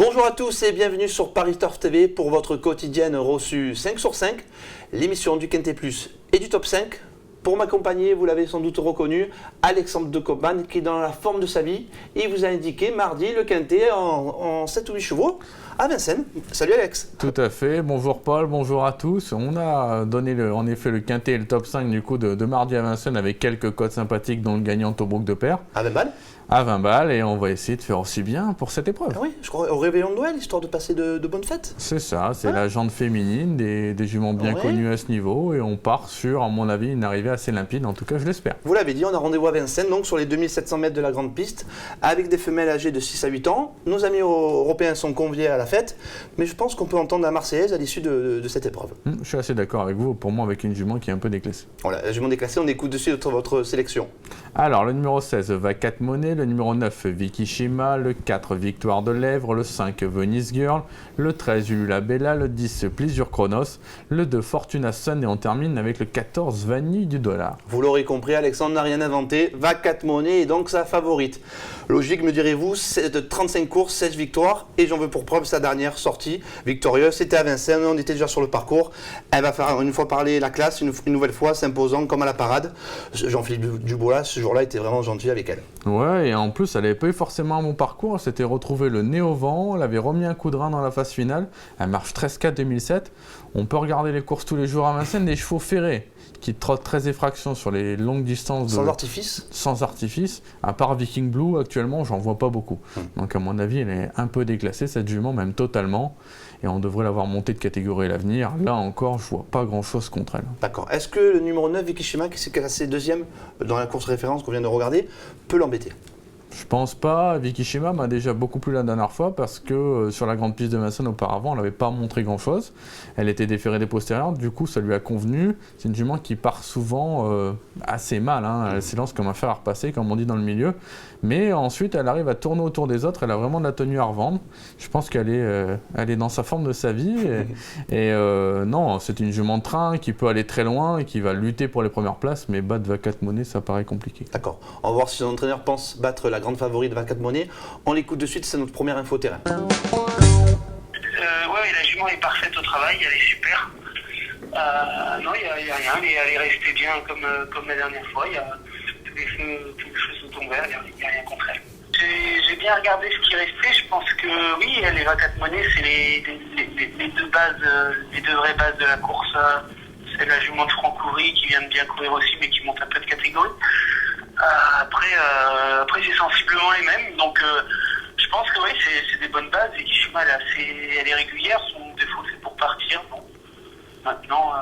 Bonjour à tous et bienvenue sur Paris Turf TV pour votre quotidienne reçue 5 sur 5, l'émission du Quintet Plus et du Top 5. Pour m'accompagner, vous l'avez sans doute reconnu, Alexandre de Koopman qui est dans la forme de sa vie. Il vous a indiqué mardi le Quintet en 7 ou 8 chevaux à Vincennes. Salut Alex. Tout à fait, bonjour Paul, bonjour à tous. On a donné en effet le Quintet et le Top 5 du coup de mardi à Vincennes avec quelques codes sympathiques dont le gagnant Tobruk de Père. À 20 balles. À 20 balles et on va essayer de faire aussi bien pour cette épreuve. Ah oui, je crois au réveillon de Noël, histoire de passer de bonnes fêtes. C'est ça, c'est la jante féminine, des juments bien connus à ce niveau et on part sur, à mon avis, une arrivée assez limpide, en tout cas je l'espère. Vous l'avez dit, on a rendez-vous à Vincennes, donc sur les 2700 mètres de la grande piste, avec des femelles âgées de 6 à 8 ans. Nos amis européens sont conviés à la fête, mais je pense qu'on peut entendre la Marseillaise à l'issue de cette épreuve. Je suis assez d'accord avec vous, pour moi avec une jument qui est un peu déclassée. Voilà, la jument déclassée, on écoute dessus votre sélection. Alors, le numéro 16, Vacat Monnaie, le numéro 9, Vicky Shima, le 4, Victoire de Lèvres, le 5, Venice Girl, le 13, Ulula Bella, le 10, Pleasure Chronos, le 2, Fortuna Sun et on termine avec le 14, Vanille du Dollar. Vous l'aurez compris, Alexandre n'a rien inventé, Vacat Monnaie est donc sa favorite. Logique, me direz-vous, c'est de 35 courses, 16 victoires, et j'en veux pour preuve sa dernière sortie victorieuse, c'était à Vincennes, on était déjà sur le parcours. Elle va faire une fois parler la classe, une nouvelle fois, s'imposant comme à la parade. Jean-Philippe Dubois, ce jour-là, était vraiment gentil avec elle. Ouais, et en plus, elle n'avait pas eu forcément un bon parcours, elle s'était retrouvée le nez au vent, elle avait remis un coup de rein dans la phase finale, elle marche 13-4 2007. On peut regarder les courses tous les jours à Vincennes, des chevaux ferrés qui trottent 13 effractions sur les longues distances. Sans artifice ? Sans artifice. À part Viking Blue, actuellement, j'en vois pas beaucoup. Donc à mon avis, elle est un peu déclassée, cette jument, même totalement. Et on devrait l'avoir montée de catégorie à l'avenir. Là encore, je vois pas grand-chose contre elle. D'accord. Est-ce que le numéro 9, Vicky Shima, qui s'est classé deuxième dans la course référence qu'on vient de regarder, peut l'embêter ? Je pense pas. Vicky Shima m'a déjà beaucoup plu la dernière fois parce que sur la grande piste de Vincennes auparavant, elle n'avait pas montré grand chose. Elle était déférée des postérieurs, du coup ça lui a convenu. C'est une jument qui part souvent assez mal, hein. Elle s'élance comme un fer à repasser, comme on dit dans le milieu. Mais ensuite elle arrive à tourner autour des autres, elle a vraiment de la tenue à revendre. Je pense qu'elle est dans sa forme de sa vie. Non, c'est une jument de train qui peut aller très loin et qui va lutter pour les premières places, mais battre Vacat Monnaie, ça paraît compliqué. D'accord. On va voir si son entraîneur pense battre la grande favorite Vacat Monnaie. On l'écoute de suite, c'est notre première info terrain. Ouais, la jument est parfaite au travail, elle est super. Non, il n'y a rien, elle est restée bien comme la dernière fois. Tous les feux sont ouverts, il n'y a rien contre elle. J'ai bien regardé ce qui restait, je pense que oui, les Vacat Monnaie, c'est les deux bases, les deux vraies bases de la course. C'est la jument de Francoury qui vient de bien courir aussi, mais qui monte un peu de catégorie. Après c'est sensiblement les mêmes, donc je pense que oui, c'est des bonnes bases. Et Kishima, elle est régulière, son défaut c'est pour partir. Bon. Maintenant,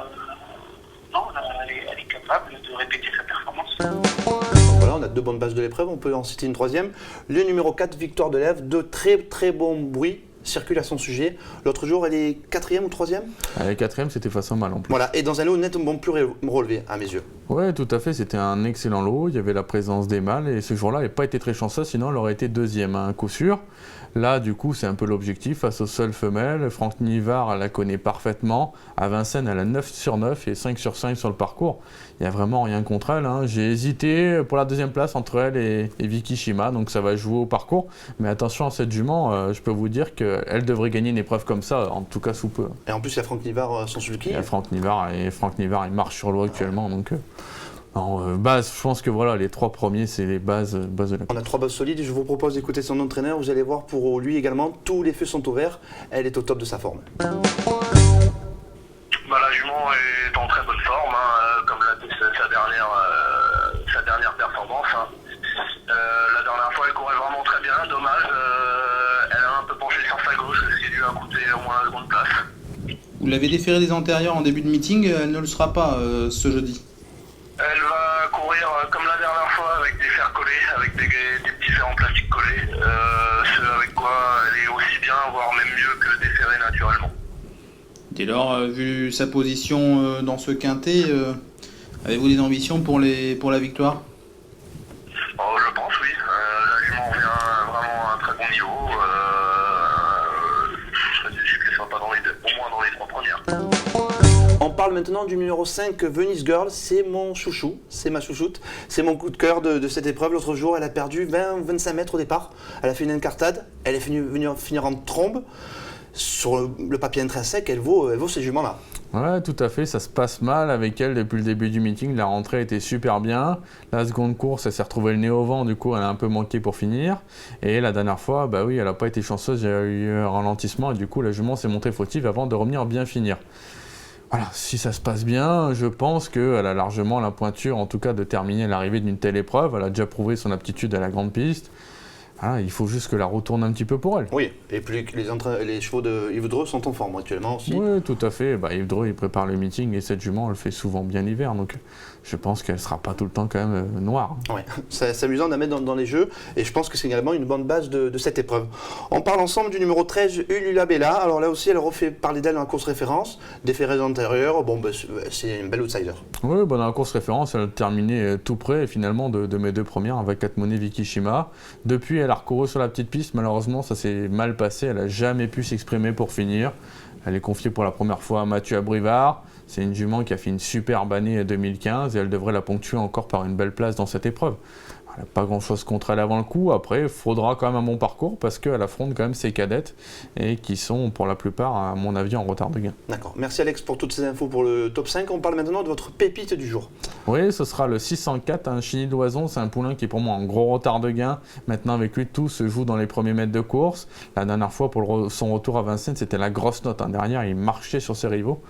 non, elle est capable de répéter sa performance. Voilà, on a deux bonnes bases de l'épreuve, on peut en citer une troisième. Le numéro 4, Victoire de Lèvres, de très très bons bruits circulent à son sujet. L'autre jour, elle est 4e ou 3e ? Elle est 4e, c'était façon mal en plus. Voilà, et dans un lot nettement plus relevé à mes yeux. Ouais, tout à fait, c'était un excellent lot, il y avait la présence des mâles et ce jour-là, elle n'a pas été très chanceuse, sinon elle aurait été 2e à un coup sûr. Là, du coup, c'est un peu l'objectif face aux seules femelles. Franck Nivard, elle la connaît parfaitement. À Vincennes, elle a 9 sur 9 et 5 sur 5 sur le parcours. Il n'y a vraiment rien contre elle, hein. J'ai hésité pour la deuxième place entre elle et Vicky Shima, donc ça va jouer au parcours. Mais attention à cette jument, je peux vous dire qu'elle devrait gagner une épreuve comme ça, en tout cas sous peu. Et en plus, il y a Franck Nivard, son sulky. Il y a Franck Nivard, il marche sur l'eau actuellement, donc... base, je pense que voilà, les 3 premiers, c'est les bases de la course. On a 3 bases solides, je vous propose d'écouter son entraîneur, vous allez voir, pour lui également, tous les feux sont ouverts, elle est au top de sa forme. La jument est en très bonne forme, hein, comme l'a dit sa dernière performance. Hein. La dernière fois, elle courait vraiment très bien, dommage, elle a un peu penché sur sa gauche, ce qui lui a coûté au moins la seconde place. Vous l'avez déféré des antérieurs en début de meeting, elle ne le sera pas ce jeudi. Elle va courir comme la dernière fois avec des fers collés, avec des petits fers en plastique collés, ce avec quoi elle est aussi bien, voire même mieux que déférée naturellement. Dès lors, vu sa position dans ce quintet, avez-vous des ambitions pour la victoire ? Oh, je pense oui, la jument revient vraiment à un très bon niveau, je serais déçu qu'elle ne soit pas au moins dans les 3 premières. On parle maintenant du numéro 5, Venice Girl. C'est mon chouchou, c'est ma chouchoute. C'est mon coup de cœur de cette épreuve. L'autre jour, elle a perdu 20-25 mètres au départ. Elle a fait une incartade. Elle est venue finir en trombe. Sur le papier intrinsèque, elle vaut ces juments-là. Ouais, tout à fait, ça se passe mal avec elle depuis le début du meeting. La rentrée était super bien. La seconde course, elle s'est retrouvée le nez au vent, du coup, elle a un peu manqué pour finir. Et la dernière fois, bah oui, elle n'a pas été chanceuse, il y a eu un ralentissement et du coup, la jument s'est montrée fautive avant de revenir bien finir. Voilà, si ça se passe bien, je pense qu'elle a largement la pointure, en tout cas, de terminer l'arrivée d'une telle épreuve. Elle a déjà prouvé son aptitude à la grande piste. Voilà, il faut juste que la retourne un petit peu pour elle. Oui, et puis les chevaux de Yves Dreux sont en forme actuellement aussi. Oui, tout à fait. Yves Dreux, il prépare le meeting et cette jument, elle fait souvent bien l'hiver. Donc je pense qu'elle ne sera pas tout le temps quand même noire. Oui, c'est amusant de la mettre dans les jeux et je pense que c'est également une bonne base de cette épreuve. On parle ensemble du numéro 13, Ulula Bella. Alors là aussi, elle refait parler d'elle dans la course référence, des ferrets antérieurs. Bon, c'est une belle outsider. Oui, dans la course référence, elle a terminé tout près finalement de mes deux premières avec Katmone Vikishima. Depuis, elle a recouru sur la petite piste. Malheureusement, ça s'est mal passé. Elle n'a jamais pu s'exprimer pour finir. Elle est confiée pour la première fois à Mathieu Abrivard. C'est une jument qui a fait une superbe année 2015 et elle devrait la ponctuer encore par une belle place dans cette épreuve. Elle n'a pas grand-chose contre elle avant le coup. Après, il faudra quand même un bon parcours parce qu'elle affronte quand même ses cadettes et qui sont pour la plupart, à mon avis, en retard de gain. D'accord. Merci Alex pour toutes ces infos pour le top 5. On parle maintenant de votre pépite du jour. Oui, ce sera le 604, un Chigny d'Oison. C'est un poulain qui est pour moi en gros retard de gain. Maintenant, avec lui, tout se joue dans les premiers mètres de course. La dernière fois, pour son retour à Vincennes, c'était la grosse note. Derrière, il marchait sur ses rivaux.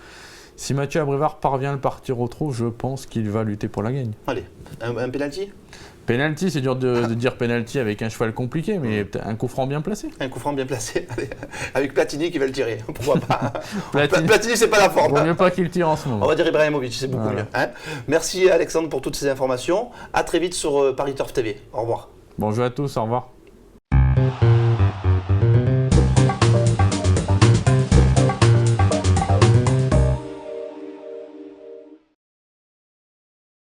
Si Mathieu Abrivard parvient à le partir au trot, je pense qu'il va lutter pour la gagne. Allez, un penalty ? Penalty, c'est dur de dire penalty avec un cheval compliqué, mais un coup franc bien placé. Un coup franc bien placé, allez. Avec Platini qui va le tirer, pourquoi pas. Platini, Platini, c'est pas la forme. Vaut mieux pas qu'il tire en ce moment. On va dire Ibrahimovic, c'est beaucoup mieux. Hein. Merci Alexandre pour toutes ces informations. À très vite sur Paris Turf TV. Au revoir. Bonjour à tous, au revoir.